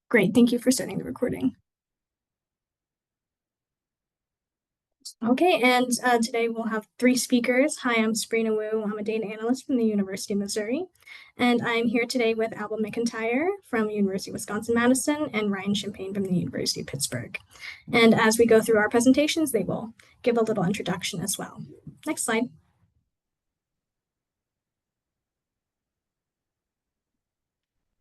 Great, thank you for starting the recording. Okay, and today we'll have three speakers. Hi, I'm Sabrina Wu. I'm a data analyst from the University of Missouri. And I'm here today with Alba McIntyre from University of Wisconsin-Madison and Ryan Champagne from the University of Pittsburgh. And as we go through our presentations, they will give a little introduction as well. Next slide.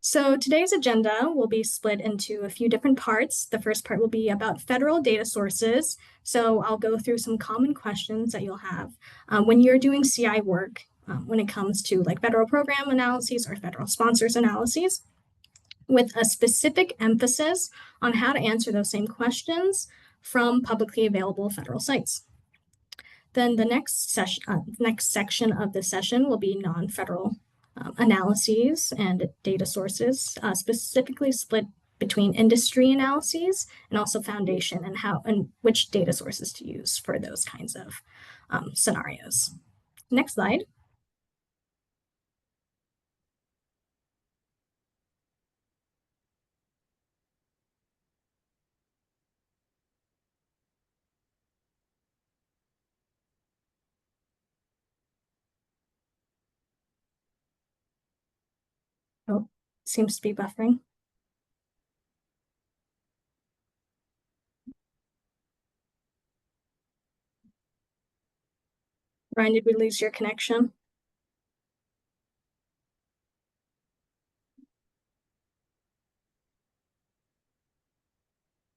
So today's agenda will be split into a few different parts. The first part will be about federal data sources. So I'll go through some common questions that you'll have when you're doing CI work when it comes to like federal program analyses or federal sponsors analyses, with a specific emphasis on how to answer those same questions from publicly available federal sites. Then the next section of the session will be non-federal analyses and data sources, specifically split between industry analyses and also foundation and which data sources to use for those kinds of scenarios. Next slide. Oh, seems to be buffering. Ryan, did we lose your connection?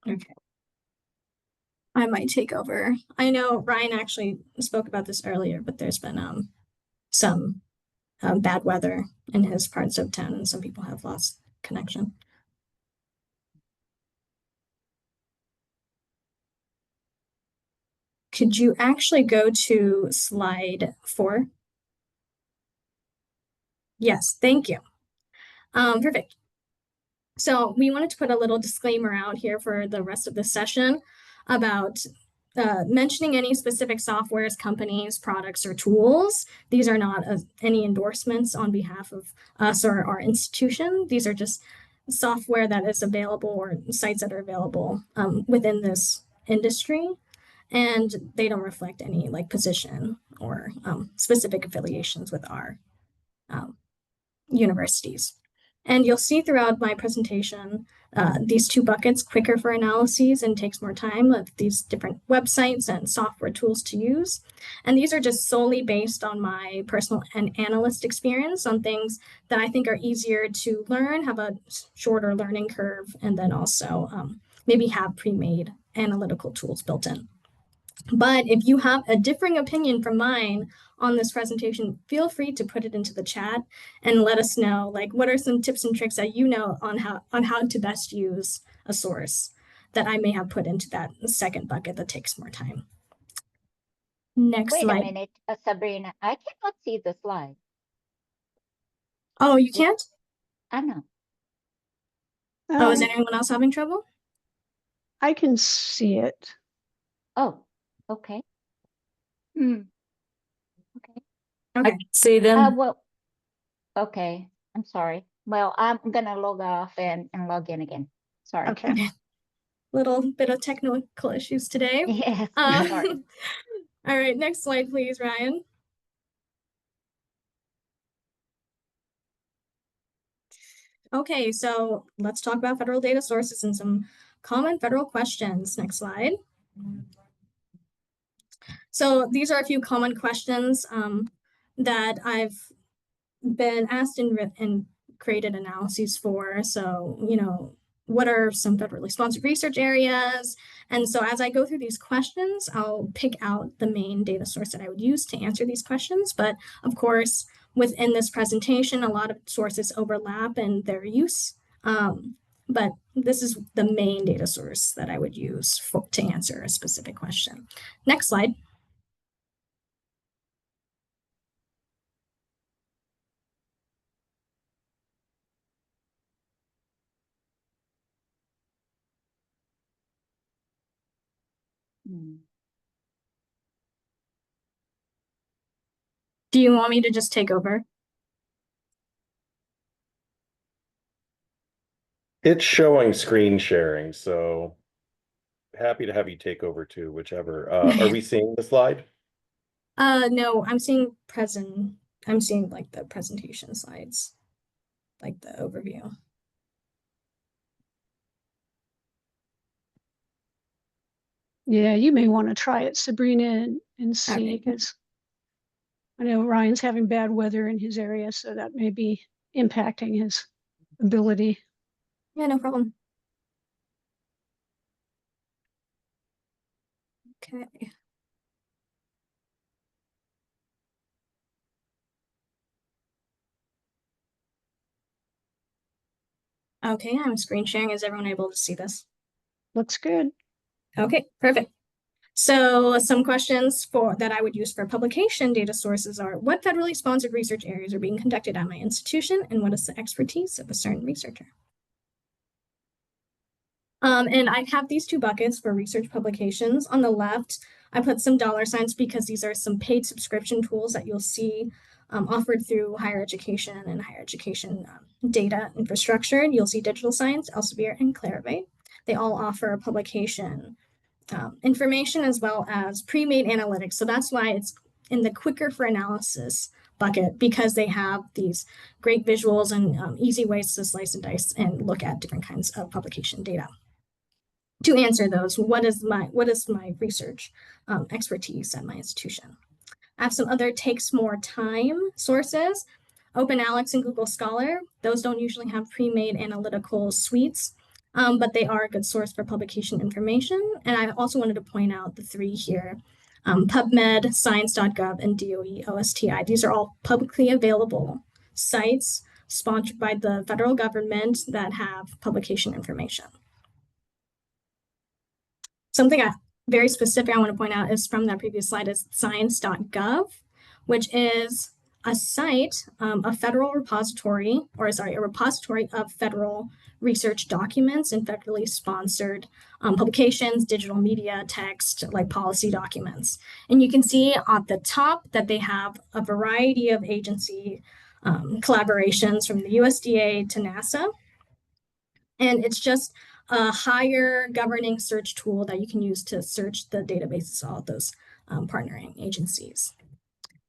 Okay. I might take over. I know Ryan actually spoke about this earlier, but there's been some bad weather in his parts of town, and some people have lost connection. Could you actually go to slide 4? Yes, thank you. Perfect. So we wanted to put a little disclaimer out here for the rest of the session about mentioning any specific softwares, companies, products, or tools. These are not any endorsements on behalf of us or our institution. These are just software that is available or sites that are available within this industry, and they don't reflect any like position or specific affiliations with our universities. And you'll see throughout my presentation these two buckets, quicker for analyses and takes more time, of these different websites and software tools to use. And these are just solely based on my personal and analyst experience on things that I think are easier to learn, have a shorter learning curve, and then also maybe have pre-made analytical tools built in. But if you have a differing opinion from mine on this presentation, feel free to put it into the chat and let us know, like, what are some tips and tricks that you know on how to best use a source that I may have put into that second bucket that takes more time. Next Wait slide. a minute, Sabrina, I cannot see the slide. Oh, you can't? I know. Oh, is anyone else having trouble? I can see it. Oh, okay. Okay. Okay. I can see them. Well, okay. I'm sorry. Well, I'm gonna log off and log in again. Sorry. Okay. Little bit of technical issues today. Yes. Sorry. All right, next slide, please, Ryan. Okay, so let's talk about federal data sources and some common federal questions. Next slide. So these are a few common questions that I've been asked and created analyses for. So, you know, what are some federally sponsored research areas? And so as I go through these questions, I'll pick out the main data source that I would use to answer these questions. But of course, within this presentation, a lot of sources overlap in their use. But this is the main data source that I would use to answer a specific question. Next slide. Do you want me to just take over? It's showing screen sharing, so happy to have you take over too, whichever. Are we seeing the slide? No, I'm seeing like the presentation slides, like the overview. Yeah, you may want to try it, Sabrina, and see, Okay. because I know Ryan's having bad weather in his area, so that may be impacting his ability. Yeah, no problem. Okay. Okay, I'm screen sharing. Is everyone able to see this? Looks good. Okay, perfect. So some questions that I would use for publication data sources are: what federally sponsored research areas are being conducted at my institution, and what is the expertise of a certain researcher? And I have these two buckets for research publications. On the left, I put some dollar signs because these are some paid subscription tools that you'll see offered through higher education and higher education data infrastructure. You'll see Digital Science, Elsevier, and Clarivate. They all offer publication information as well as pre-made analytics. So that's why it's in the quicker for analysis bucket, because they have these great visuals and easy ways to slice and dice and look at different kinds of publication data. To answer those, what is my research expertise at my institution? I have some other takes more time sources. OpenAlex and Google Scholar, those don't usually have pre-made analytical suites, but they are a good source for publication information. And I also wanted to point out the three here: PubMed, Science.gov, and DOE OSTI. These are all publicly available sites sponsored by the federal government that have publication information. Something very specific I want to point out is from that previous slide is science.gov, which is a site, a federal repository, a repository of federal research documents and federally sponsored publications, digital media, text, like policy documents. And you can see at the top that they have a variety of agency collaborations from the USDA to NASA. And it's just a higher governing search tool that you can use to search the databases of all those partnering agencies.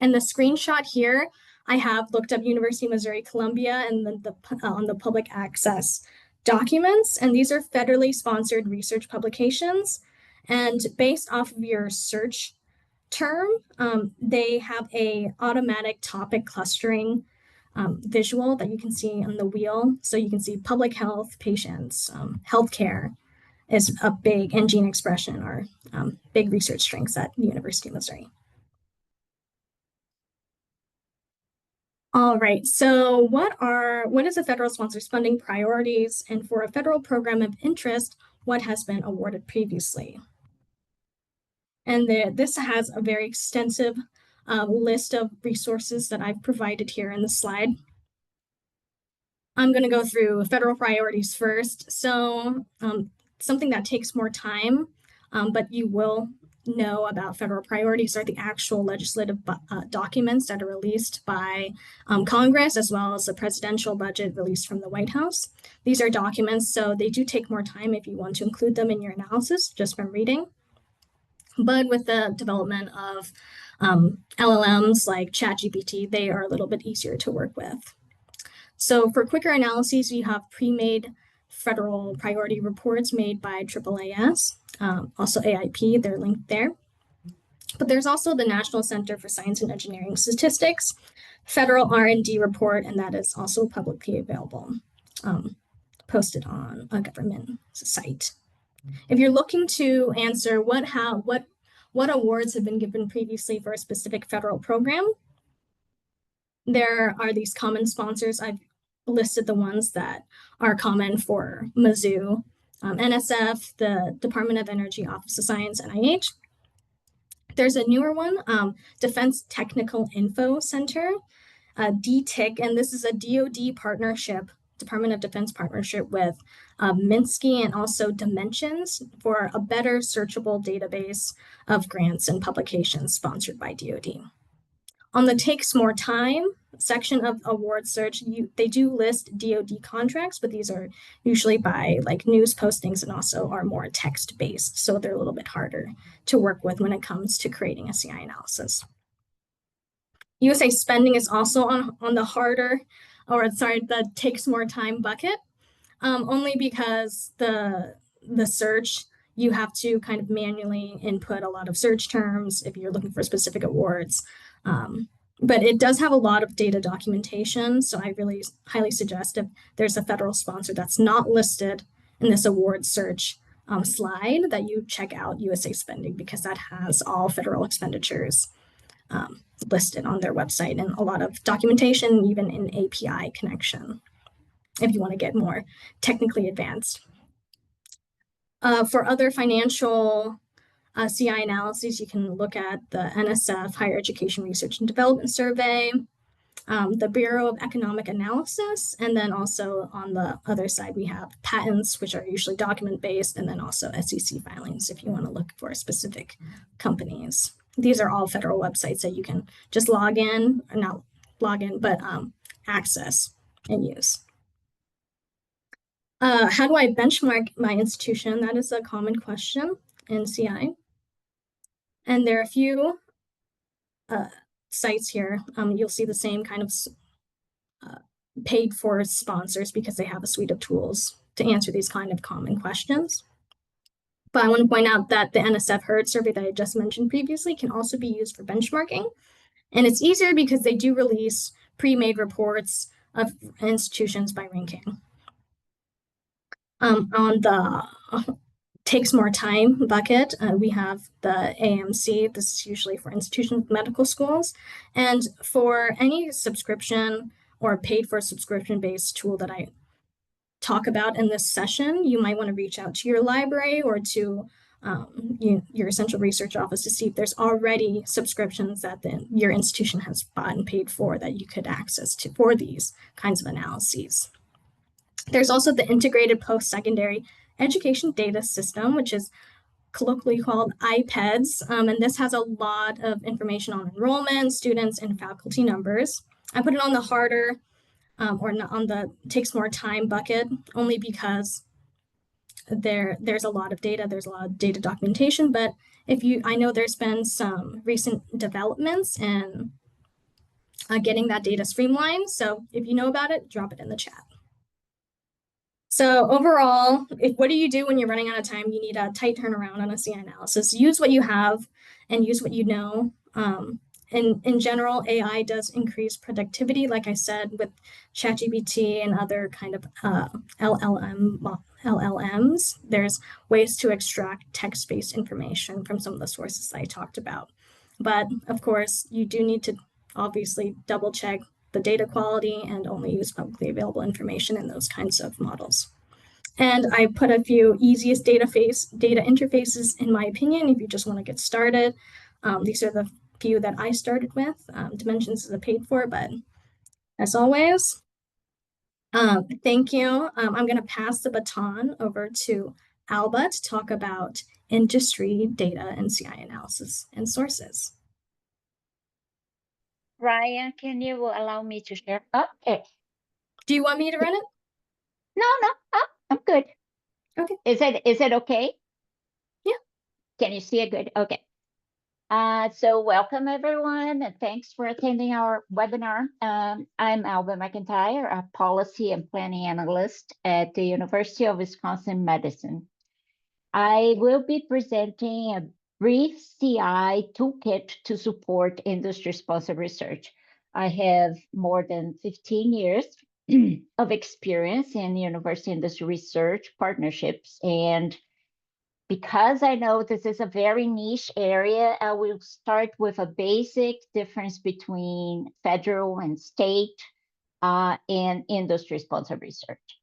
And the screenshot here, I have looked up University of Missouri Columbia and then on the public access documents. And these are federally sponsored research publications. And based off of your search term, they have a automatic topic clustering visual that you can see on the wheel. So you can see public health, patients, healthcare is a big, and gene expression are big research strengths at the University of Missouri. All right, so what is a federal sponsor's funding priorities? And for a federal program of interest, what has been awarded previously? And this has a very extensive list of resources that I've provided here in the slide. I'm going to go through federal priorities first. So something that takes more time, but you will know about federal priorities are the actual legislative documents that are released by Congress, as well as the presidential budget released from the White House. These are documents, so they do take more time if you want to include them in your analysis just from reading. But with the development of LLMs like ChatGPT, they are a little bit easier to work with. So for quicker analyses, you have pre-made federal priority reports made by AAAS, also AIP, they're linked there. But there's also the National Center for Science and Engineering Statistics, federal R&D report, and that is also publicly available, posted on a government site. If you're looking to answer what awards have been given previously for a specific federal program, there are these common sponsors. I've listed the ones that are common for Mizzou, NSF, the Department of Energy Office of Science, NIH. There's a newer one, Defense Technical Info Center, DTIC, and this is a DoD partnership, Department of Defense partnership with Minsky and also Dimensions for a better searchable database of grants and publications sponsored by DoD. On the takes more time section of award search, they do list DoD contracts, but these are usually by like news postings and also are more text based, so they're a little bit harder to work with when it comes to creating a CI analysis. USA spending is also on the harder, or sorry, the takes more time bucket, only because the search, you have to kind of manually input a lot of search terms if you're looking for specific awards. But it does have a lot of data documentation, so I really highly suggest if there's a federal sponsor that's not listed in this award search slide, that you check out USA Spending, because that has all federal expenditures listed on their website and a lot of documentation, even in API connection, if you want to get more technically advanced. For other financial CI analyses, you can look at the NSF Higher Education Research and Development Survey, the Bureau of Economic Analysis, and then also on the other side, we have patents, which are usually document-based, and then also SEC filings if you want to look for specific companies. These are all federal websites that you can just log in, or not log in, but access and use. How do I benchmark my institution? That is a common question in CI. And there are a few sites here. You'll see the same kind of paid for sponsors because they have a suite of tools to answer these kind of common questions. But I want to point out that the NSF HERD survey that I just mentioned previously can also be used for benchmarking. And it's easier because they do release pre-made reports of institutions by ranking. On the takes more time bucket, we have the AMC. This is usually for institutions, medical schools. And for any subscription or paid for subscription-based tool that I talk about in this session, you might want to reach out to your library or to your central research office to see if there's already subscriptions that your institution has bought and paid for that you could access to for these kinds of analyses. There's also the Integrated Post-Secondary Education Data System, which is colloquially called IPEDS, and this has a lot of information on enrollment, students, and faculty numbers. I put it on the harder or not on the takes more time bucket, only because there's a lot of data, there's a lot of data documentation, but I know there's been some recent developments in getting that data streamlined. So if you know about it, drop it in the chat. So overall, what do you do when you're running out of time? You need a tight turnaround on a CI analysis. Use what you have and use what you know. In general, AI does increase productivity, like I said, with ChatGPT and other kind of LLMs. There's ways to extract text-based information from some of the sources that I talked about. But of course, you do need to obviously double check the data quality and only use publicly available information in those kinds of models. And I put a few easiest data interfaces, in my opinion, if you just want to get started. These are the few that I started with. Dimensions is a paid for, but as always, thank you. I'm going to pass the baton over to Alba to talk about industry data and CI analysis and sources. Ryan, can you allow me to share? Okay. Do you want me to run it? No, I'm good. Okay. Is it okay? Yeah. Can you see it good? Okay. So welcome everyone, and thanks for attending our webinar. I'm Alba McIntyre, a policy and planning analyst at the University of Wisconsin-Madison. I will be presenting a brief CI toolkit to support industry-sponsored research. I have more than 15 years of experience in university industry research partnerships, and because I know this is a very niche area, I will start with a basic difference between federal and state and industry-sponsored research.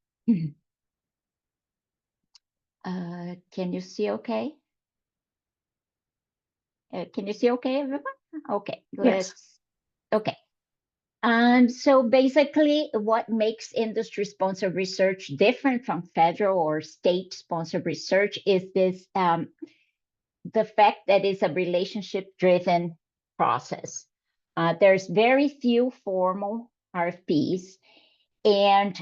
Can you see okay? Can you see okay, everyone? Okay, Yes. Okay. So basically, what makes industry-sponsored research different from federal or state-sponsored research is this, the fact that it's a relationship-driven process. There's very few formal RFPs, and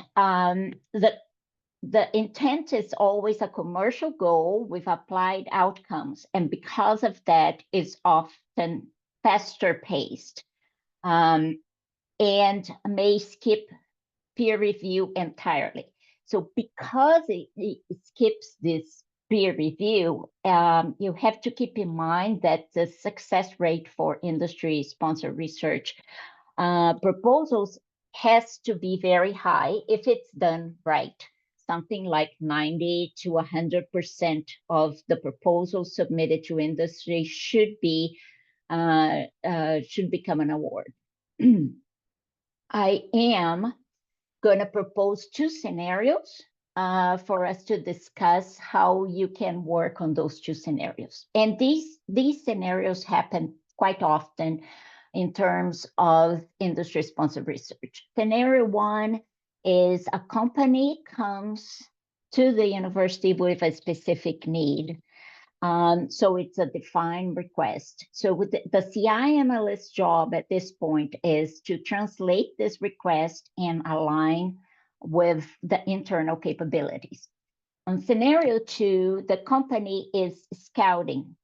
the intent is always a commercial goal with applied outcomes, and because of that, it's often faster paced, and may skip peer review entirely. So because it skips this peer review, you have to keep in mind that the success rate for industry-sponsored research proposals has to be very high if it's done right. Something like 90 to 100% of the proposals submitted to industry should become an award. I am going to propose two scenarios for us to discuss how you can work on those two scenarios. And these scenarios happen quite often in terms of industry-sponsored research. Scenario one is a company comes to the university with a specific need. So it's a defined request. So with the CI analyst job at this point is to translate this request and align with the internal capabilities. On scenario two, the company is scouting.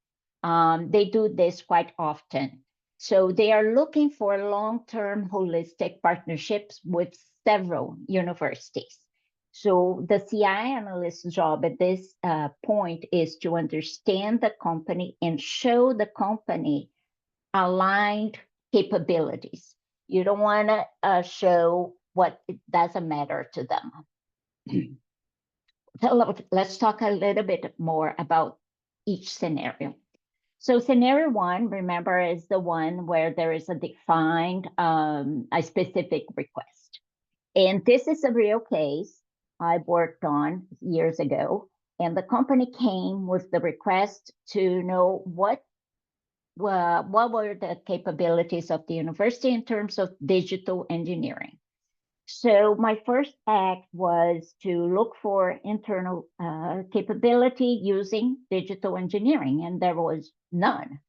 They do this quite often. So they are looking for long-term holistic partnerships with several universities. So the CI analyst's job at this point is to understand the company and show the company aligned capabilities. You don't want to show what it doesn't matter to them. So let's talk a little bit more about each scenario. So scenario one, remember, is the one where there is a defined, a specific request. And this is a real case I worked on years ago. And the company came with the request to know what were the capabilities of the university in terms of digital engineering. So my first act was to look for internal capability using digital engineering, and there was none.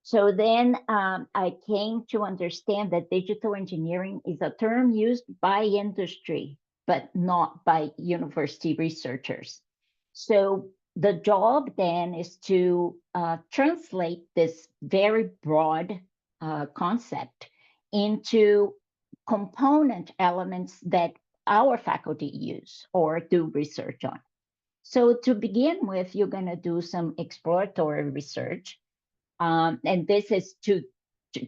So then I came to understand that digital engineering is a term used by industry, but not by university researchers. So the job then is to translate this very broad concept into component elements that our faculty use or do research on. So to begin with, you're going to do some exploratory research. And this is to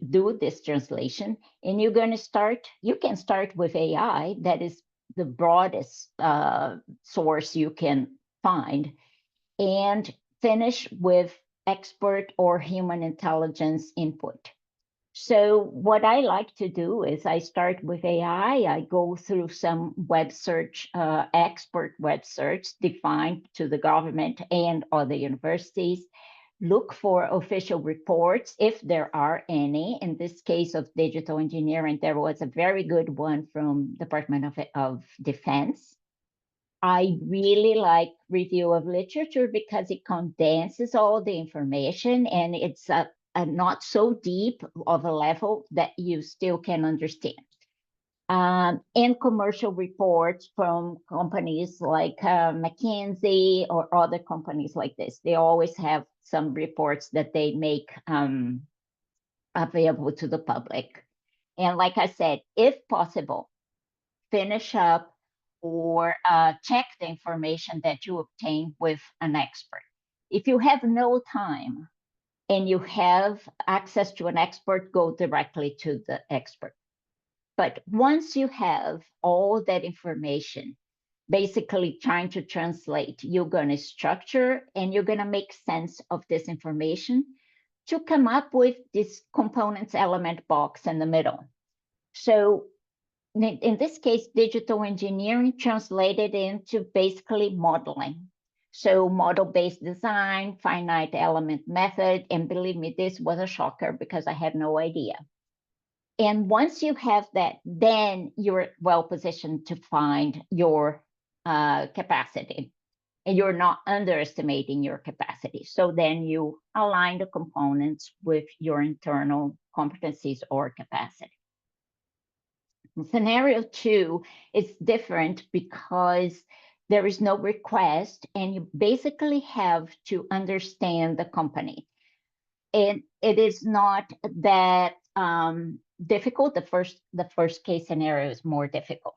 do this translation. And you're going to start, you can start with AI. That is the broadest source you can find. And finish with expert or human intelligence input. So what I like to do is I start with AI. I go through some web search, expert web search defined to the government and other universities. Look for official reports, if there are any. In this case of digital engineering, there was a very good one from Department of Defense. I really like review of literature because it condenses all the information, and it's a not so deep of a level that you still can understand. And commercial reports from companies like McKinsey or other companies like this. They always have some reports that they make available to the public. And like I said, if possible, finish up or check the information that you obtain with an expert. If you have no time and you have access to an expert, go directly to the expert. But once you have all that information, basically trying to translate, you're going to structure and you're going to make sense of this information to come up with this components element box in the middle. So in this case, digital engineering translated into basically modeling. So model-based design, finite element method, and believe me, this was a shocker because I had no idea. And once you have that, then you're well positioned to find your capacity. and you're not underestimating your capacity. So then you align the components with your internal competencies or capacity. Scenario 2 is different because there is no request and you basically have to understand the company. And it is not that difficult. The first case scenario is more difficult.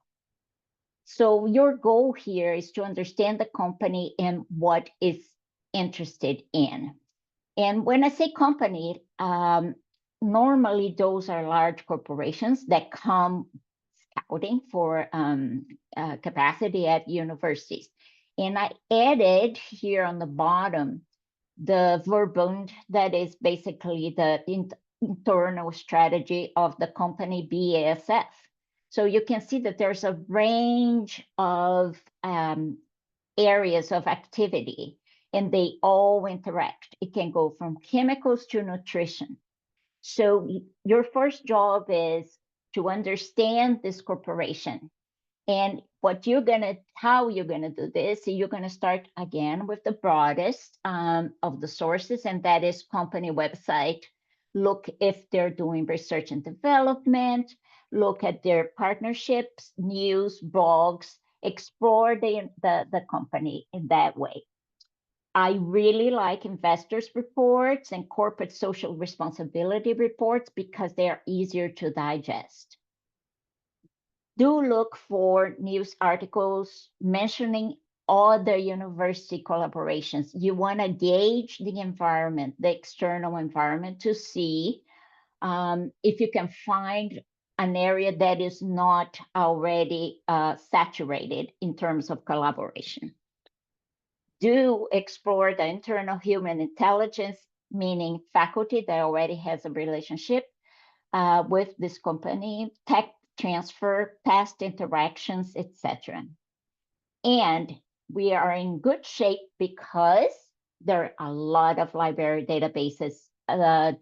So your goal here is to understand the company and what it's interested in. And when I say company, normally those are large corporations that come scouting for capacity at universities. And I added here on the bottom the Verbund, that is basically the internal strategy of the company BASF. So you can see that there's a range of areas of activity, and they all interact. It can go from chemicals to nutrition. So your first job is to understand this corporation. And how you're gonna do this, you're gonna start again with the broadest of the sources, and that is company website. Look if they're doing research and development, look at their partnerships, news, blogs, explore the company in that way. I really like investors reports and corporate social responsibility reports because they are easier to digest. Do look for news articles mentioning other university collaborations. You want to gauge the environment, the external environment, to see if you can find an area that is not already saturated in terms of collaboration. Do explore the internal human intelligence, meaning faculty that already has a relationship with this company, tech transfer, past interactions, etc. And we are in good shape because there are a lot of library databases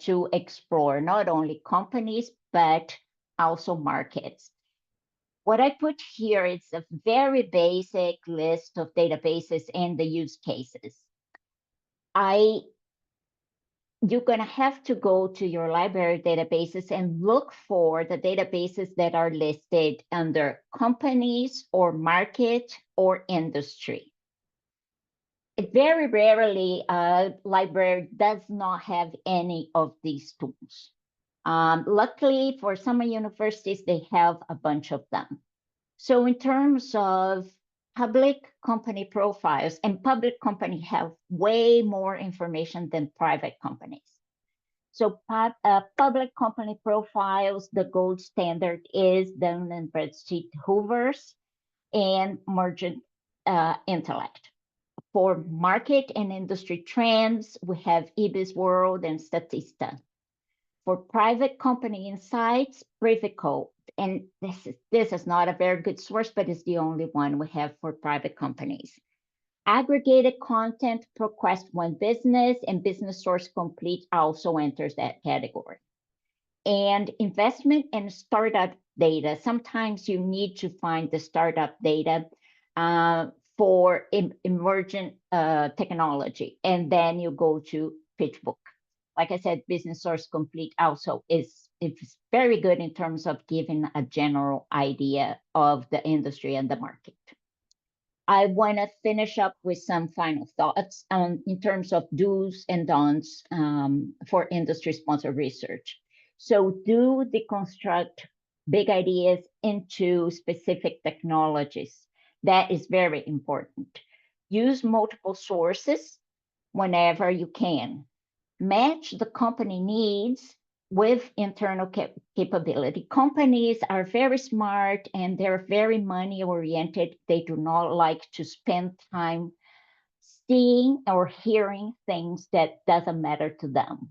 to explore, not only companies, but also markets. What I put here is a very basic list of databases and the use cases. You're going to have to go to your library databases and look for the databases that are listed under companies or market or industry. Very rarely, a library does not have any of these tools. Luckily, for some universities, they have a bunch of them. So in terms of public company profiles, and public companies have way more information than private companies. So public company profiles, the gold standard is Dun & Bradstreet Hoover's and Mergent Intellect. For market and industry trends, we have IBIS World and Statista. For private company insights, Privico, and this is not a very good source, but it's the only one we have for private companies. Aggregated content, ProQuest One Business, and Business Source Complete also enters that category. And investment and startup data. Sometimes you need to find the startup data for emergent technology, and then you go to PitchBook. Like I said, Business Source Complete also is very good in terms of giving a general idea of the industry and the market. I want to finish up with some final thoughts in terms of do's and don'ts for industry-sponsored research. So do deconstruct big ideas into specific technologies. That is very important. Use multiple sources whenever you can. Match the company needs with internal capability. Companies are very smart and they're very money oriented. They do not like to spend time seeing or hearing things that doesn't matter to them.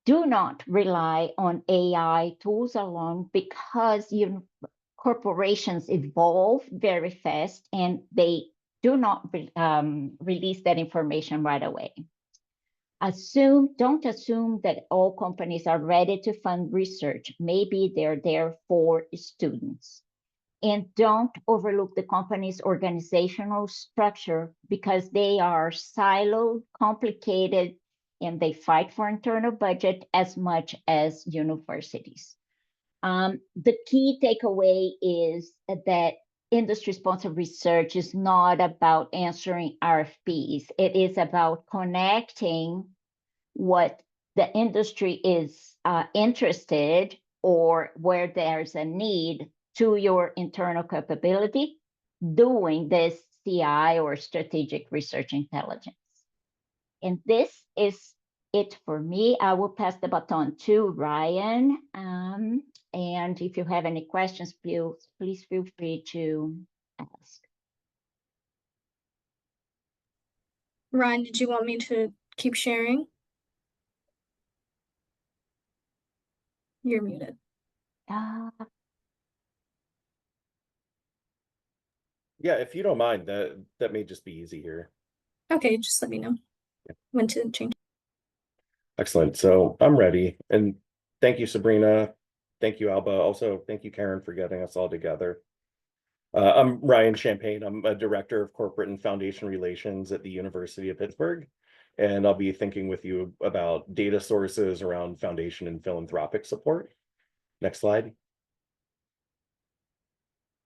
Do not rely on AI tools alone because corporations evolve very fast and they do not release that information right away. Don't assume that all companies are ready to fund research. Maybe they're there for students. and don't overlook the company's organizational structure because they are siloed, complicated, and they fight for internal budget as much as universities. The key takeaway is that industry-sponsored research is not about answering RFPs. It is about connecting what the industry is interested or where there's a need to your internal capability doing this CI or strategic research intelligence. And this is it for me. I will pass the baton to Ryan. And if you have any questions, please feel free to ask. Ryan, did you want me to keep sharing? You're muted. Yeah, if you don't mind, that may just be easy here. Okay, just let me know when to change. Excellent. So I'm ready. And thank you, Sabrina. Thank you, Alba. Also, thank you, Karen, for getting us all together. I'm Ryan Champagne. I'm a director of corporate and foundation relations at the University of Pittsburgh. And I'll be thinking with you about data sources around foundation and philanthropic support. Next slide.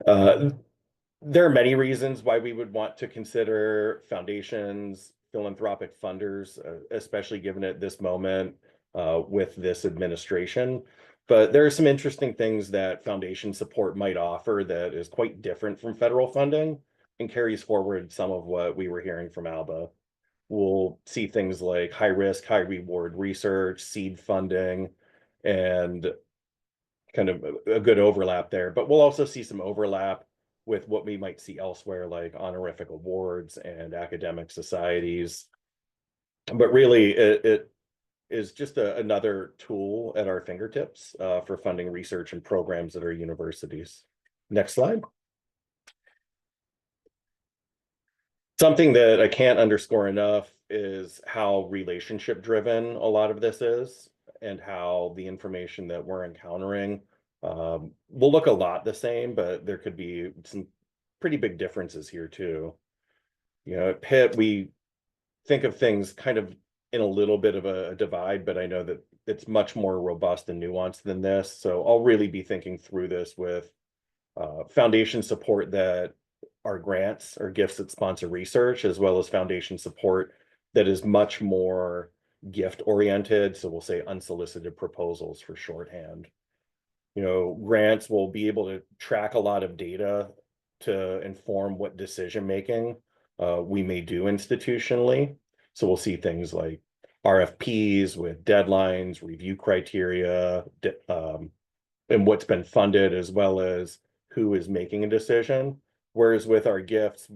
There are many reasons why we would want to consider foundations, philanthropic funders, especially given at this moment with this administration. But there are some interesting things that foundation support might offer that is quite different from federal funding and carries forward some of what we were hearing from Alba. We'll see things like high risk, high reward research, seed funding, and kind of a good overlap there. But we'll also see some overlap with what we might see elsewhere, like honorific awards and academic societies. But really, it is just another tool at our fingertips for funding research and programs at our universities. Next slide. Something that I can't underscore enough is how relationship driven a lot of this is, and how the information that we're encountering will look a lot the same, but there could be some pretty big differences here too. You know, at Pitt, we think of things kind of in a little bit of a divide, but I know that it's much more robust and nuanced than this. So I'll really be thinking through this with foundation support that are grants or gifts that sponsor research, as well as foundation support that is much more gift oriented. So we'll say unsolicited proposals for shorthand. You know, grants will be able to track a lot of data to inform what decision making we may do institutionally. So we'll see things like RFPs with deadlines, review criteria, and what's been funded, as well as who is making a decision. Whereas with our gifts,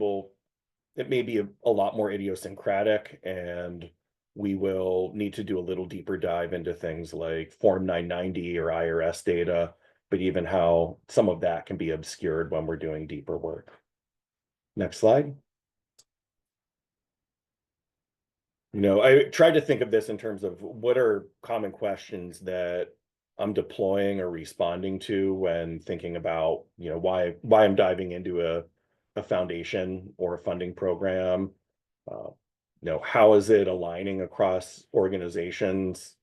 it may be a lot more idiosyncratic, and we will need to do a little deeper dive into things like Form 990 or IRS data, but even how some of that can be obscured when we're doing deeper work. Next slide. You know, I tried to think of this in terms of what are common questions that I'm deploying or responding to when thinking about, you know, why I'm diving into a foundation or a funding program. You know, how is it aligning across organizations?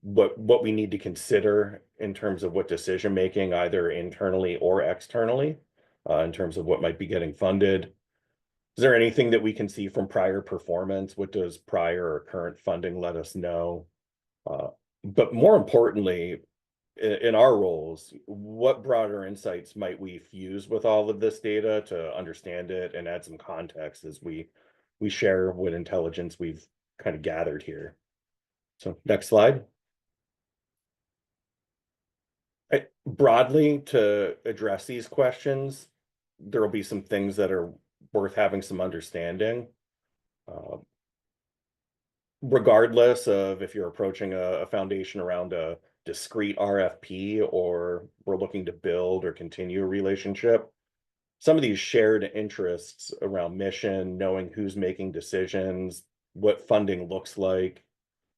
What we need to consider in terms of what decision making, either internally or externally, in terms of what might be getting funded. Is there anything that we can see from prior performance? What does prior or current funding let us know? But more importantly, in our roles, what broader insights might we fuse with all of this data to understand it and add some context as we share what intelligence we've kind of gathered here? So next slide. Broadly, to address these questions, there will be some things that are worth having some understanding. Regardless of if you're approaching a foundation around a discrete RFP or we're looking to build or continue a relationship, some of these shared interests around mission, knowing who's making decisions, what funding looks like,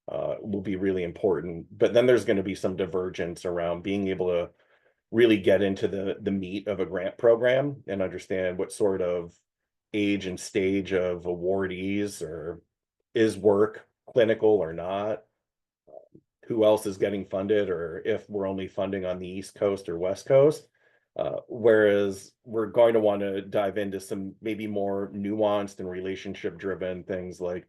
will be really important. But then there's going to be some divergence around being able to really get into the meat of a grant program and understand what sort of age and stage of awardees, or is work clinical or not, who else is getting funded, or if we're only funding on the East Coast or West Coast. Whereas we're going to want to dive into some maybe more nuanced and relationship driven things, like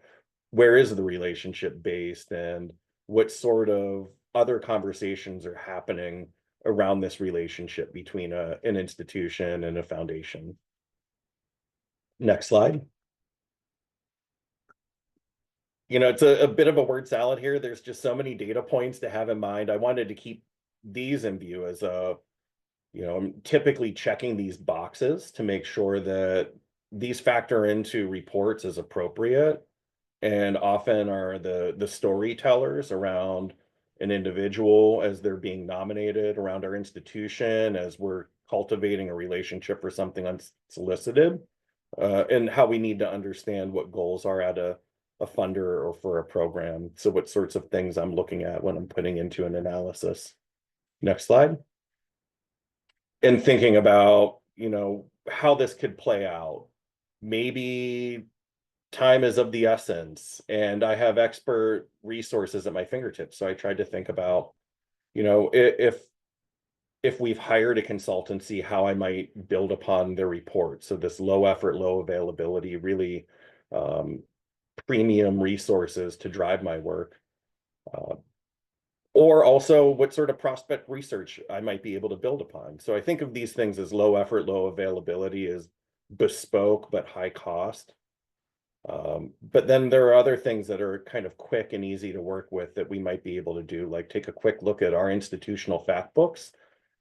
where is the relationship based, and what sort of other conversations are happening around this relationship between an institution and a foundation. Next slide. It's a bit of a word salad here. There's just so many data points to have in mind. I wanted to keep these in view as I'm typically checking these boxes to make sure that these factor into reports as appropriate, and often are the storytellers around an individual as they're being nominated, around our institution as we're cultivating a relationship for something unsolicited, and how we need to understand what goals are at a funder or for a program. So what sorts of things I'm looking at when I'm putting into an analysis. Next slide. And thinking about, how this could play out. Maybe time is of the essence and I have expert resources at my fingertips. So I tried to think about, if we've hired a consultancy, how I might build upon their report. So this low effort, low availability, really premium resources to drive my work. Or also what sort of prospect research I might be able to build upon. So I think of these things as low effort, low availability, as bespoke but high cost. But then there are other things that are kind of quick and easy to work with that we might be able to do, like take a quick look at our institutional fact books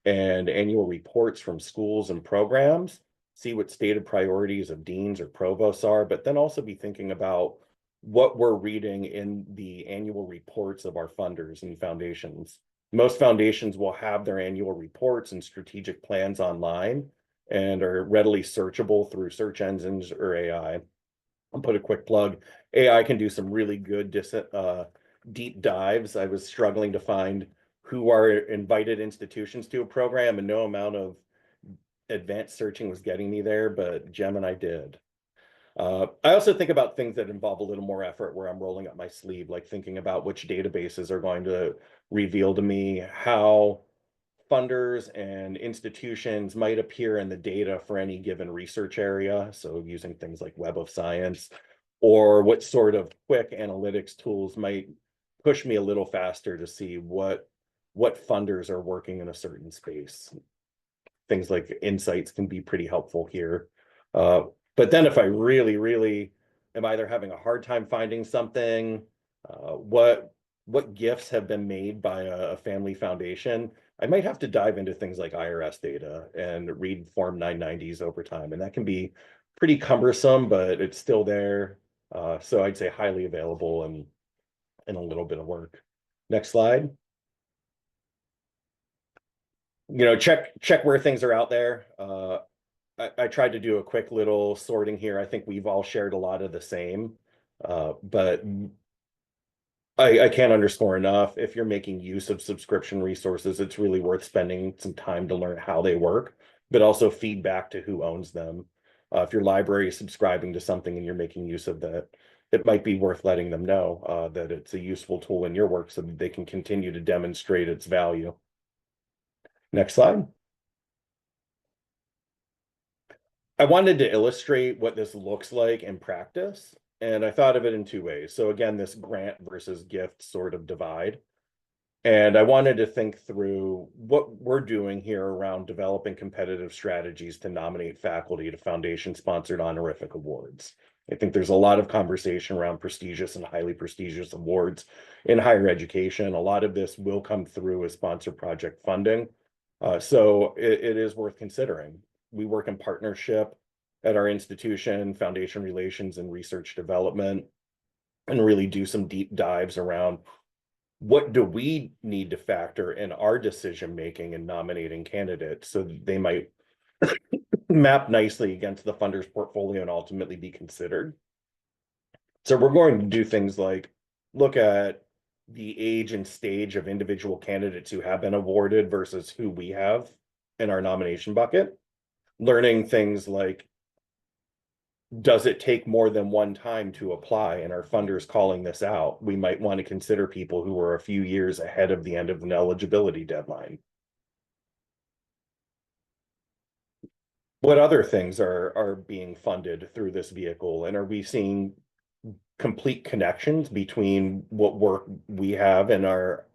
and annual reports from schools and programs, see what stated priorities of deans or provosts are, but then also be thinking about what we're reading in the annual reports of our funders and foundations. Most foundations will have their annual reports and strategic plans online and are readily searchable through search engines or AI. I'll put a quick plug. AI can do some really good deep dives. I was struggling to find who are invited institutions to a program, and no amount of advanced searching was getting me there, but Gemini did. I also think about things that involve a little more effort, where I'm rolling up my sleeve, like thinking about which databases are going to reveal to me how funders and institutions might appear in the data for any given research area. So using things like Web of Science, or what sort of quick analytics tools might push me a little faster to see what funders are working in a certain space. Things like insights can be pretty helpful here. But then if I really, really am either having a hard time finding something, what gifts have been made by a family foundation, I might have to dive into things like IRS data and read Form 990s over time. And that can be pretty cumbersome, but it's still there. So I'd say highly available and a little bit of work. Next slide. Check where things are out there. I tried to do a quick little sorting here. I think we've all shared a lot of the same, but I can't underscore enough, if you're making use of subscription resources, it's really worth spending some time to learn how they work, but also feedback to who owns them. If your library is subscribing to something and you're making use of that, it might be worth letting them know that it's a useful tool in your work so that they can continue to demonstrate its value. Next slide. I wanted to illustrate what this looks like in practice, and I thought of it in two ways. So again, this grant versus gift sort of divide. And I wanted to think through what we're doing here around developing competitive strategies to nominate faculty to foundation-sponsored honorific awards. I think there's a lot of conversation around prestigious and highly prestigious awards in higher education. A lot of this will come through as sponsored project funding. So it is worth considering. We work in partnership at our institution, foundation relations and research development, and really do some deep dives around what do we need to factor in our decision making and nominating candidates so that they might map nicely against the funder's portfolio and ultimately be considered. So we're going to do things like look at the age and stage of individual candidates who have been awarded versus who we have in our nomination bucket, learning things like, does it take more than one time to apply? And our funders calling this out, we might want to consider people who are a few years ahead of the end of an eligibility deadline. What other things are being funded through this vehicle? And are we seeing complete connections between what work we have in our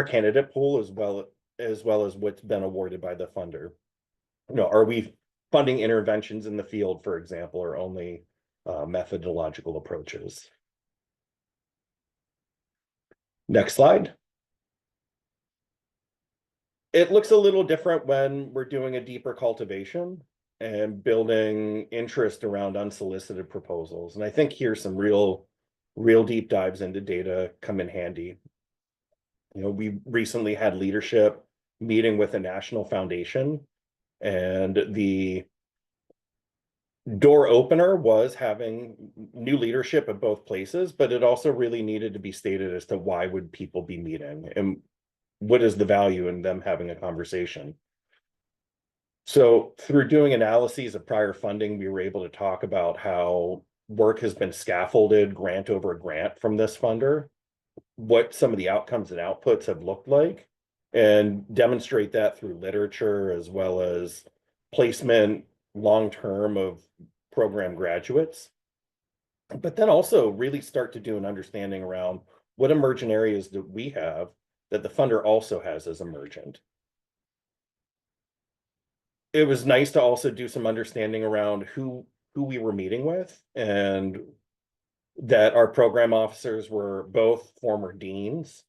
candidate pool as well as what's been awarded by the funder? Are we funding interventions in the field, for example, or only methodological approaches? Next slide. It looks a little different when we're doing a deeper cultivation and building interest around unsolicited proposals. And I think here some real deep dives into data come in handy. We recently had leadership meeting with a national foundation, and the door opener was having new leadership at both places, but it also really needed to be stated as to why would people be meeting and what is the value in them having a conversation. So through doing analyses of prior funding, we were able to talk about how work has been scaffolded grant over grant from this funder, what some of the outcomes and outputs have looked like, and demonstrate that through literature as well as placement long-term of program graduates. But then also really start to do an understanding around what emergent areas that we have that the funder also has as emergent. It was nice to also do some understanding around who we were meeting with, and that our program officers were both former deans,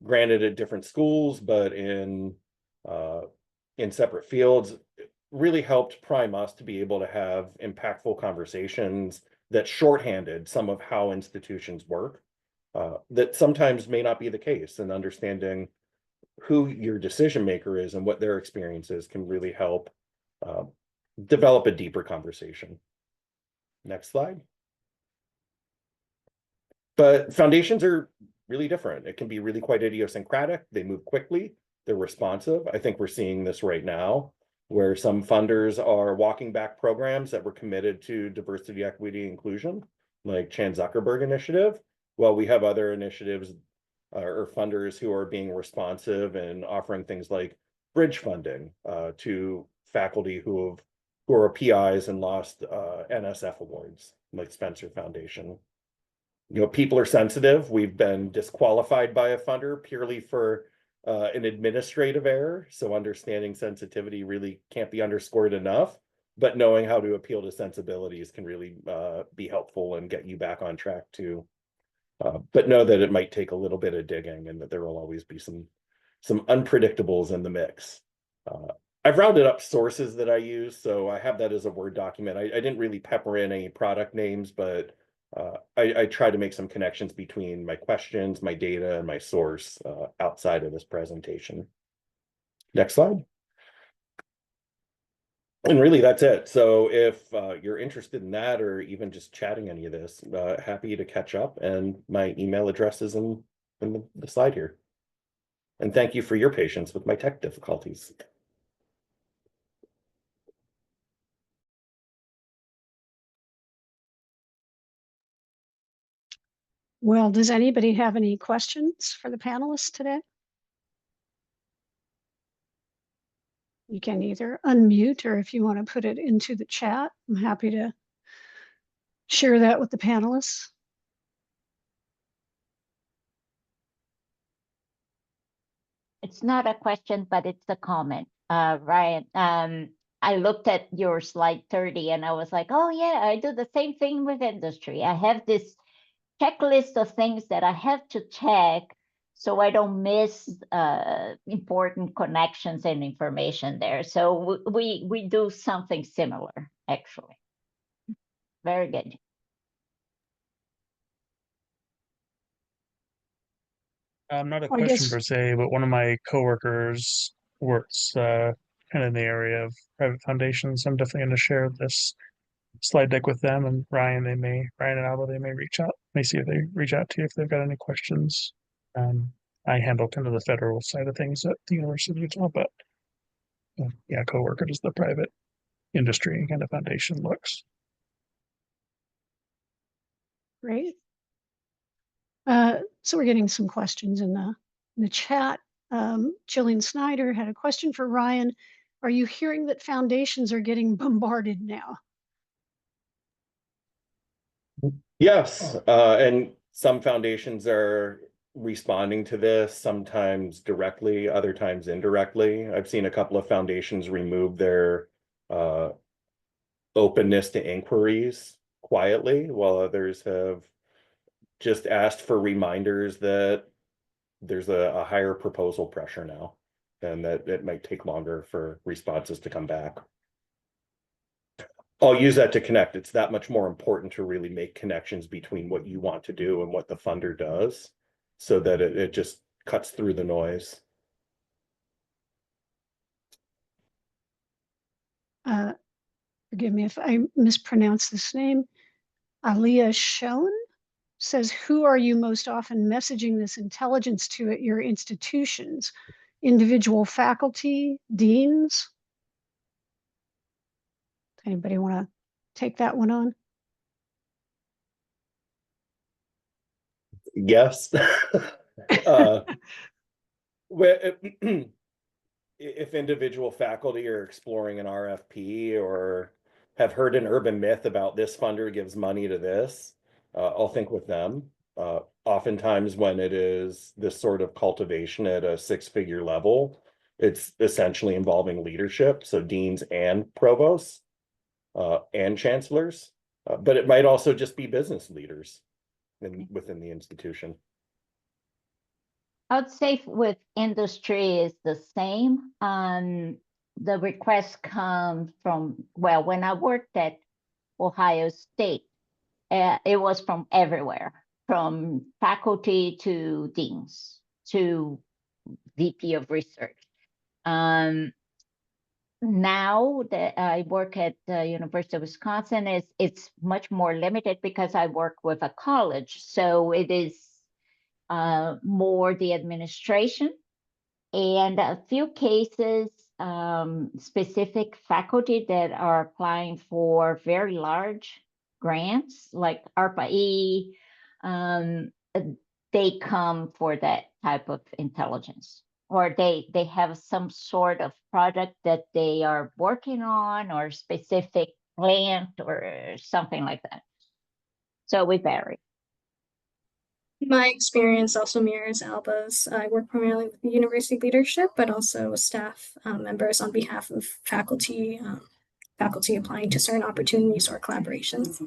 granted at different schools, but in separate fields. Really helped prime us to be able to have impactful conversations that shorthanded some of how institutions work, that sometimes may not be the case, and understanding who your decision maker is and what their experience is can really help develop a deeper conversation. Next slide. But foundations are really different. It can be really quite idiosyncratic. They move quickly. They're responsive. I think we're seeing this right now, where some funders are walking back programs that were committed to diversity, equity, inclusion, like Chan Zuckerberg Initiative, while we have other initiatives or funders who are being responsive and offering things like bridge funding to faculty who are PIs and lost NSF awards, like Spencer Foundation. People are sensitive. We've been disqualified by a funder purely for an administrative error. So understanding sensitivity really can't be underscored enough, but knowing how to appeal to sensibilities can really be helpful and get you back on track too. But know that it might take a little bit of digging, and that there will always be some unpredictables in the mix. I've rounded up sources that I use, so I have that as a Word document. I didn't really pepper in any product names, but I try to make some connections between my questions, my data, and my source outside of this presentation. Next slide. And really, that's it. So if you're interested in that, or even just chatting any of this, happy to catch up. And my email address is in the slide here. And thank you for your patience with my tech difficulties. Well, does anybody have any questions for the panelists today? You can either unmute, or if you want to put it into the chat, I'm happy to share that with the panelists. It's not a question, but it's a comment. Ryan, I looked at your slide 30 and I was like, oh yeah, I do the same thing with industry. I have this checklist of things that I have to check so I don't miss important connections and information there. So we do something similar, actually. Very good. Not a Well, I question guess per se, but one of my coworkers works kind of in the area of private foundations. I'm definitely going to share this slide deck with them, and Ryan and Alba, they may reach out, may see if they reach out to you if they've got any questions. I handle kind of the federal side of things at the University of Utah, but yeah, coworker does the private industry kind of foundation looks. Great. So we're getting some questions in the chat. Jillian Snyder had a question for Ryan. Are you hearing that foundations are getting bombarded now? Yes, and some foundations are responding to this, sometimes directly, other times indirectly. I've seen a couple of foundations remove their openness to inquiries quietly, while others have just asked for reminders that there's a higher proposal pressure now, and that it might take longer for responses to come back. I'll use that to connect. It's that much more important to really make connections between what you want to do and what the funder does, so that it just cuts through the noise. Forgive me if I mispronounce this name. Aliyah Schoen says, who are you most often messaging this intelligence to at your institutions? Individual faculty, deans? Anybody want to take that one on? Yes. If individual faculty are exploring an RFP or have heard an urban myth about this funder gives money to this, I'll think with them. Oftentimes when it is this sort of cultivation at a six-figure level, it's essentially involving leadership, so deans and provosts and chancellors, but it might also just be business leaders within the institution. I'd say with industry is the same. The requests come from, well, when I worked at Ohio State, it was from everywhere, from faculty to deans to VP of research. Now that I work at the University of Wisconsin, it's much more limited because I work with a college. So it is more the administration, and a few cases, specific faculty that are applying for very large grants like ARPA-E, they come for that type of intelligence, or they have some sort of project that they are working on, or specific plant or something like that. So we vary. My experience also mirrors Alba's. I work primarily with the university leadership, but also staff members on behalf of faculty, faculty applying to certain opportunities or collaborations.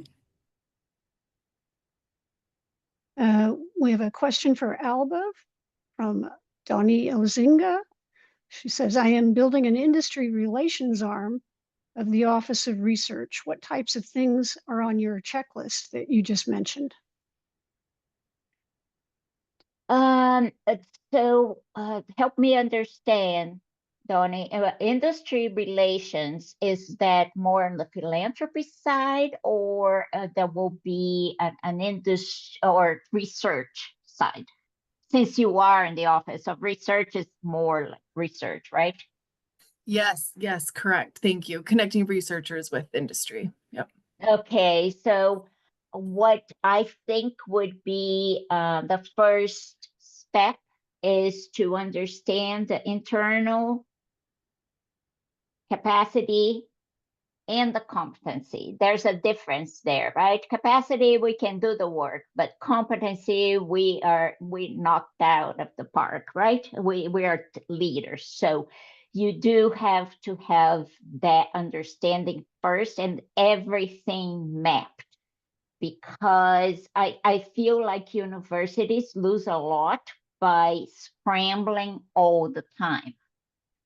We have a question for Alba from Donnie Elzinga. She says, I am building an industry relations arm of the Office of Research. What types of things are on your checklist that you just mentioned? So help me understand, Donnie. Industry relations, is that more on the philanthropy side, or there will be an industry or research side? Since you are in the Office of Research, is more like research, right? Yes, correct. Thank you. Connecting researchers with industry. Yep. Okay, so what I think would be the first step is to understand the internal capacity and the competency. There's a difference there, right? Capacity, we can do the work, but competency, we knocked out of the park, right? We are leaders. So you do have to have that understanding first and everything mapped, because I feel like universities lose a lot by scrambling all the time.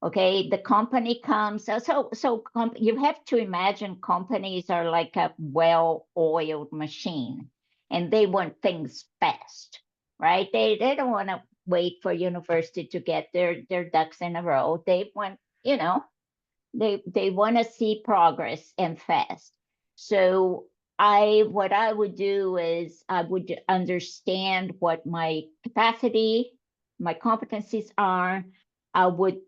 Okay, the company comes, you have to imagine companies are like a well-oiled machine, and they want things fast, right? They don't want to wait for university to get their ducks in a row. They want, they want to see progress and fast. So what I would do is I would understand what my capacity, my competencies are. I would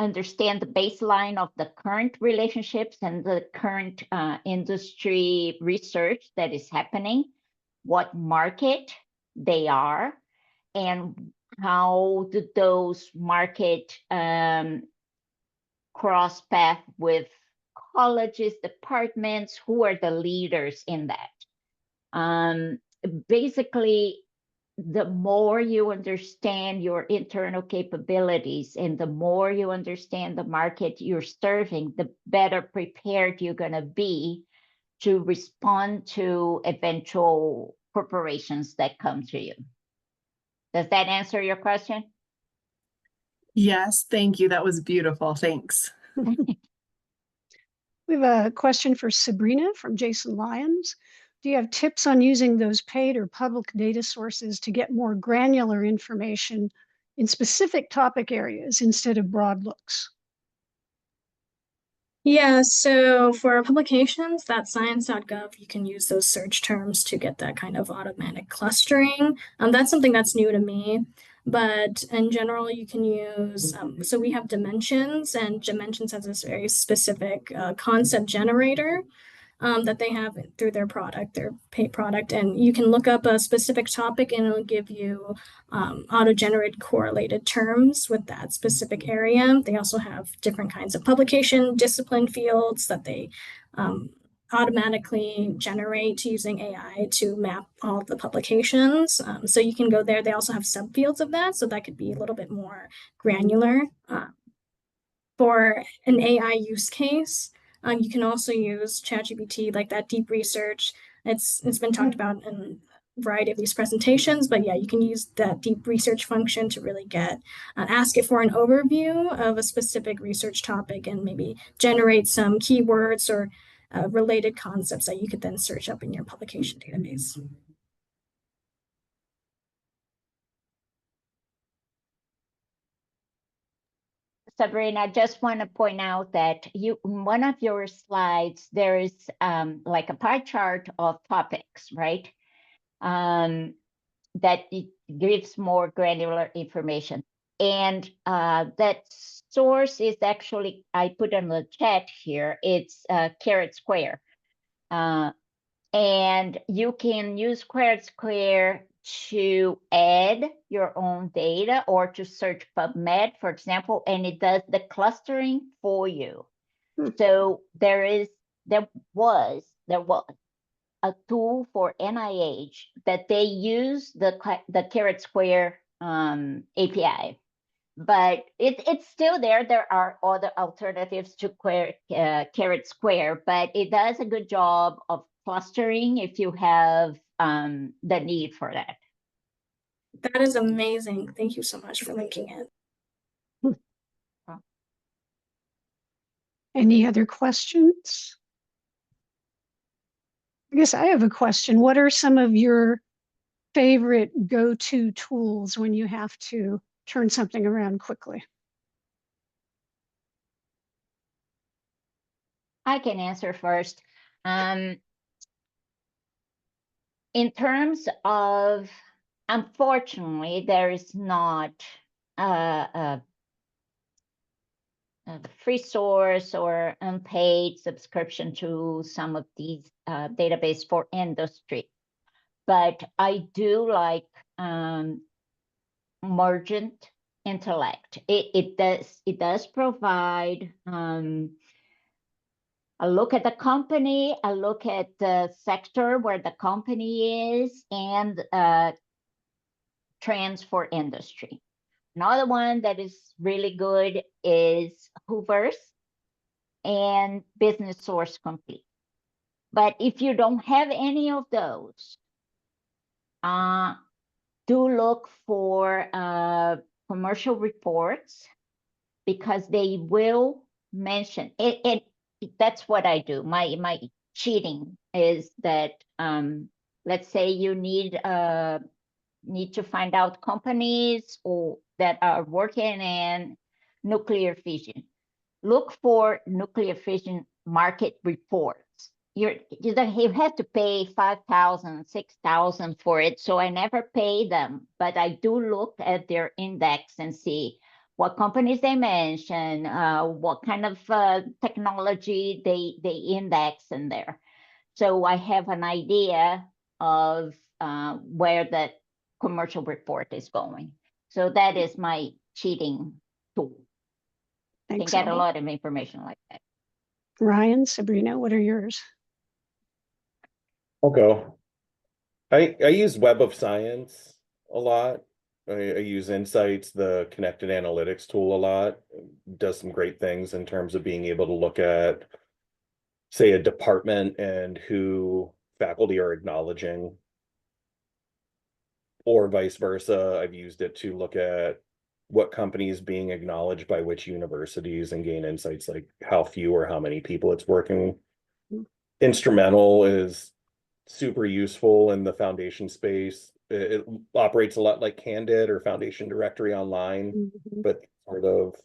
understand the baseline of the current relationships and the current industry research that is happening, what market they are, and how do those market cross path with colleges, departments, who are the leaders in that. Basically, the more you understand your internal capabilities and the more you understand the market you're serving, the better prepared you're going to be to respond to eventual corporations that come to you. Does that answer your question? Yes, thank you. That was beautiful. Thanks. We have a question for Sabrina from Jason Lyons. Do you have tips on using those paid or public data sources to get more granular information in specific topic areas instead of broad looks? Yeah, so for publications, that science.gov, you can use those search terms to get that kind of automatic clustering. That's something that's new to me. But in general, you can use, so we have Dimensions, and Dimensions has this very specific concept generator that they have through their product, their paid product. And you can look up a specific topic and it'll give you auto-generated correlated terms with that specific area. They also have different kinds of publication discipline fields that they automatically generate using AI to map all of the publications. So you can go there. They also have subfields of that, so that could be a little bit more granular. For an AI use case, you can also use ChatGPT, like that deep research. It's been talked about in a variety of these presentations, but yeah, you can use that deep research function to really get ask it for an overview of a specific research topic and maybe generate some keywords or related concepts that you could then search up in your publication database. Sabrina, I just want to point out that in one of your slides, there is like a pie chart of topics, right? That it gives more granular information. And that source is actually, I put in the chat here, it's Carrot Square. And you can use Carrot Square to add your own data or to search PubMed, for example, and it does the clustering for you. So there was a tool for NIH that they use the Carrot Square API, but it's still there. There are other alternatives to Carrot Square, but it does a good job of clustering if you have the need for that. That is amazing. Thank you so much for linking it. Any other questions? I guess I have a question. What are some of your favorite go-to tools when you have to turn something around quickly? I can answer first. In terms of, unfortunately, there is not a free source or unpaid subscription to some of these database for industry. But I do like Emergent Intellect. It does provide a look at the company, a look at the sector where the company is, and trends for industry. Another one that is really good is Hoover's and Business Source Complete. But if you don't have any of those, do look for commercial reports because they will mention it. That's what I do. My cheating is that let's say you need to find out companies that are working in nuclear fission. Look for nuclear fission market reports. You have to pay $5,000, $6,000 for it, so I never pay them. But I do look at their index and see what companies they mention, what kind of technology they index in there. So I have an idea of where that commercial report is going. So that is my cheating tool. Thanks, Can get a Alba. lot of information like that. Ryan, Sabrina, what are yours? I'll go. I use Web of Science a lot. I use Insights, the connected analytics tool a lot. It does some great things in terms of being able to look at, say, a department and who faculty are acknowledging, or vice versa. I've used it to look at what companies being acknowledged by which universities and gain insights like how few or how many people it's working. Instrumental is super useful in the foundation space. It operates a lot like Candid or Foundation Directory Online, Mhm. but sort of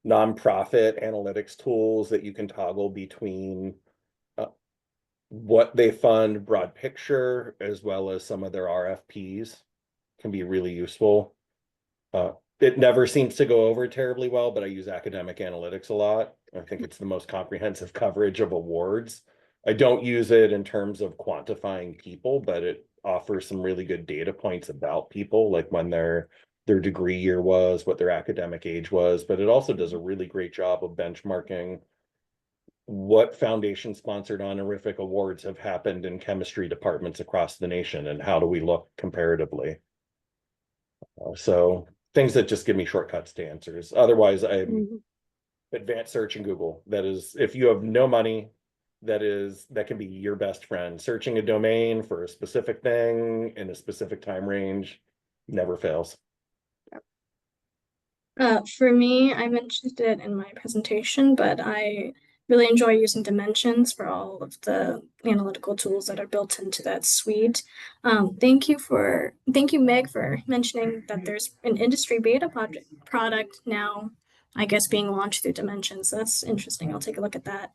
nonprofit analytics tools that you can toggle between what they fund, broad picture, as well as some of their RFPs can be really useful. It never seems to go over terribly well, but I use academic analytics a lot. I think it's the most comprehensive coverage of awards. I don't use it in terms of quantifying people, but it offers some really good data points about people, like when their degree year was, what their academic age was, but it also does a really great job of benchmarking what foundation sponsored honorific awards have happened in chemistry departments across the nation and how do we look comparatively. So things that just give me shortcuts to answers. Otherwise, I'm Mhm. advanced search in Google. That is, if you have no money, that can be your best friend. Searching a domain for a specific thing in a specific time range never fails. For me, I mentioned it in my presentation, but I really enjoy using dimensions for all of the analytical tools that are built into that suite. Thank you, Meg, for mentioning that there's an industry beta product now, I guess, being launched through Dimensions. That's interesting. I'll take a look at that.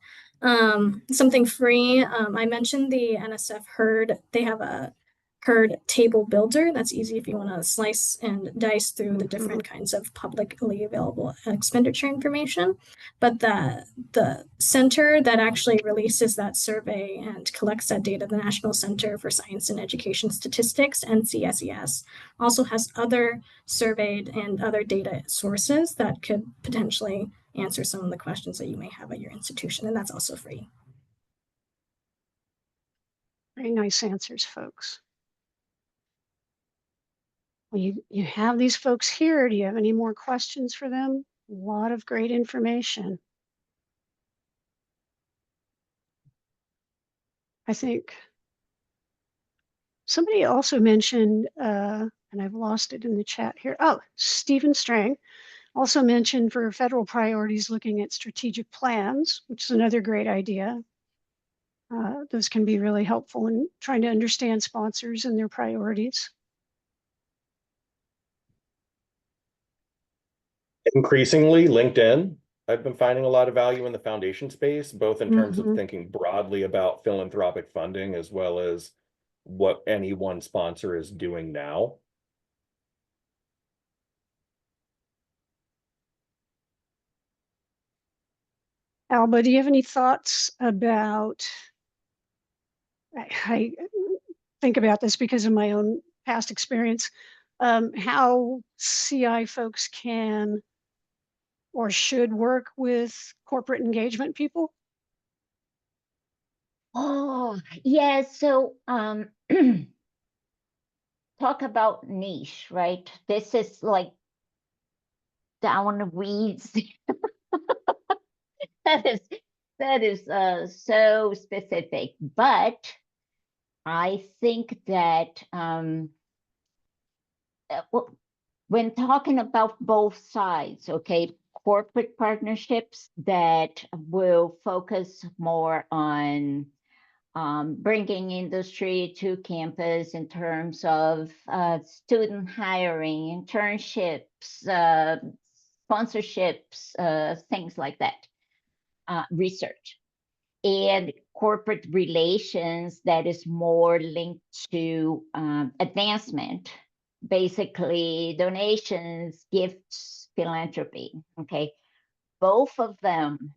Something free. I mentioned the NSF Herd. They have a Herd table builder. That's easy if you want to slice and dice through the different kinds of publicly available expenditure information. But the center that actually releases that survey and collects that data, the National Center for Science and Education Statistics, NCSES, also has other surveyed and other data sources that could potentially answer some of the questions that you may have at your institution, and that's also free. Very nice answers, folks. Well, you have these folks here. Do you have any more questions for them? A lot of great information. I think somebody also mentioned, and I've lost it in the chat here. Oh, Stephen Strang also mentioned for federal priorities looking at strategic plans, which is another great idea. Those can be really helpful in trying to understand sponsors and their priorities. Increasingly, LinkedIn. I've been finding a lot of value in the foundation space, both in terms of thinking broadly about philanthropic funding as well as what any one sponsor is doing now. Alba, do you have any thoughts about, I think about this because of my own past experience, how CI folks can or should work with corporate engagement people? Oh, yeah. So talk about niche, right? This is like down the weeds. that is so specific. But I think that when talking about both sides, okay, corporate partnerships that will focus more on bringing industry to campus in terms of student hiring, internships, sponsorships, things like that, research. And corporate relations that is more linked to advancement, basically donations, gifts, philanthropy. Okay, both of them.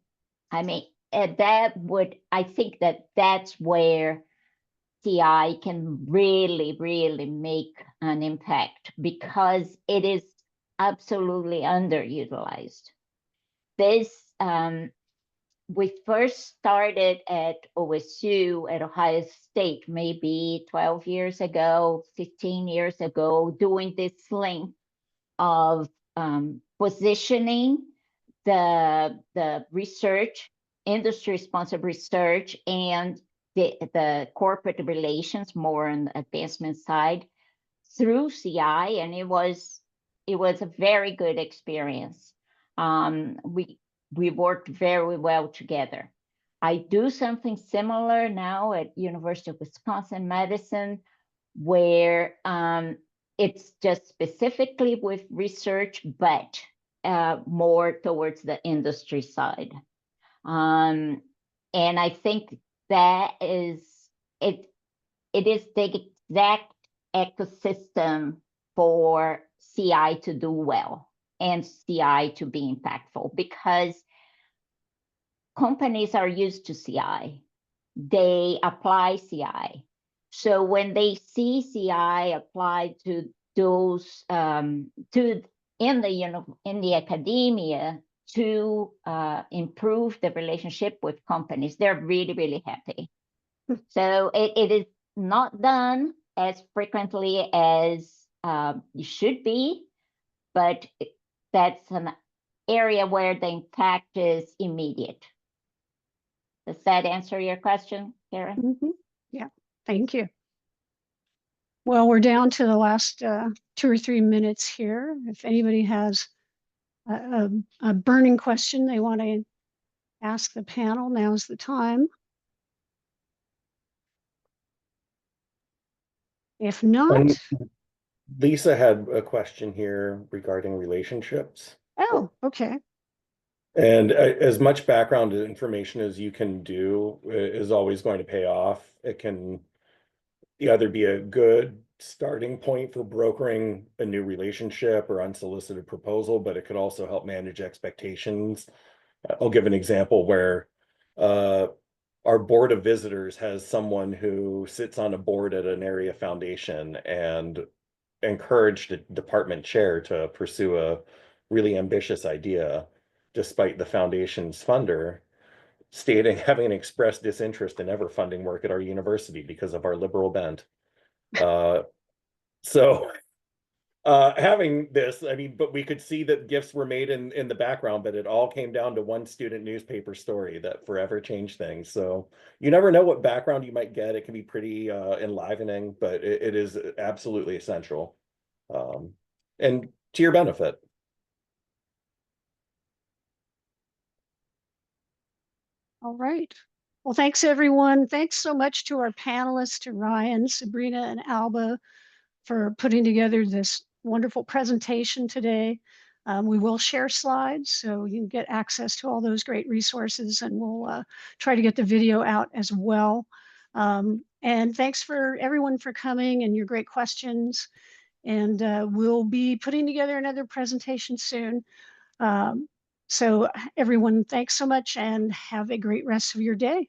I mean, I think that's where CI can really, really make an impact because it is absolutely underutilized. We first started at OSU at Ohio State, maybe 12 years ago, 15 years ago, doing this link of positioning the research, industry-sponsored research, and the corporate relations, more on the advancement side, through CI, and it was a very good experience. We worked very well together. I do something similar now at University of Wisconsin-Madison, where it's just specifically with research, but more towards the industry side. And I think that is it. It is the exact ecosystem for CI to do well and CI to be impactful, because companies are used to CI. They apply CI. So when they see CI applied to those in the academia to improve the relationship with companies, they're really, really happy. So it is not done as frequently as it should be, but that's an area where the impact is immediate. Does that answer your question, Karen? Mm-hmm. Yeah, thank you. Well, we're down to the last 2 or 3 minutes here. If anybody has a burning question they want to ask the panel, now's the time. If not, Lisa had a question here regarding relationships. oh, okay. And as much background information as you can do is always going to pay off. It can either be a good starting point for brokering a new relationship or unsolicited proposal, but it could also help manage expectations. I'll give an example where our board of visitors has someone who sits on a board at an area foundation and encouraged the department chair to pursue a really ambitious idea, despite the foundation's funder stating having expressed disinterest in ever funding work at our university because of our liberal bent. So having this, I mean, but we could see that gifts were made in the background, but it all came down to one student newspaper story that forever changed things. So you never know what background you might get. It can be pretty enlivening, but it is absolutely essential and to your benefit. All right. Well, thanks everyone. Thanks so much to our panelists, to Ryan, Sabrina, and Alba for putting together this wonderful presentation today. We will share slides so you can get access to all those great resources, and we'll try to get the video out as well. And thanks for everyone for coming and your great questions. And we'll be putting together another presentation soon. So everyone, thanks so much and have a great rest of your day.